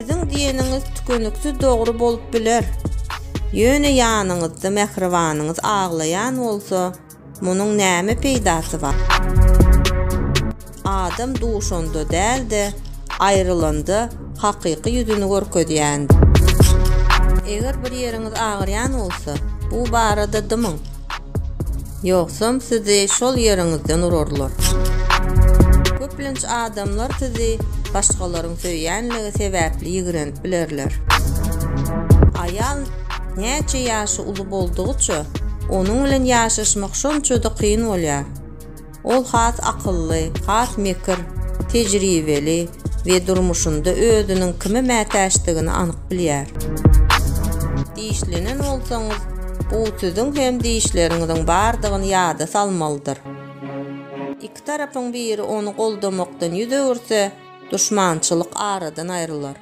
Sizin diýeniňiz tükeniksiz dogry bolup biler. Ýöne ýanyňyzda mehribanlygyňyz aglaýan bolsa, munyň näme peýdasy bar? Adam duşunda däldi, aýrylanda hakyky ýüzüni görkezýändi. Eger bir ýeriňiz agyrýan bolsa, bu barada dymyň. Ýoksam sizi şol ýeriňizden urarlar. Köplenç adamlar sizi başgalaryň söýýänligi sebäpli ýigrenip bilerler. Aýal näçe ýaşy uly boldugyça, onuň bilen ýaşaşmak şonça da kyn bolýar. Ol has akylly, has mekir, tejribeli we durmuşynda özüniň kime mätäşdigini anyk bilýär. Diýişlenen bolsaňyz, bu sizin hem diýişleriňiziň bardygyny ýada salmalydyr. İki tarapyň biri onu goldamakdan ýüze görse, düşmançylyk aradan aýrylar.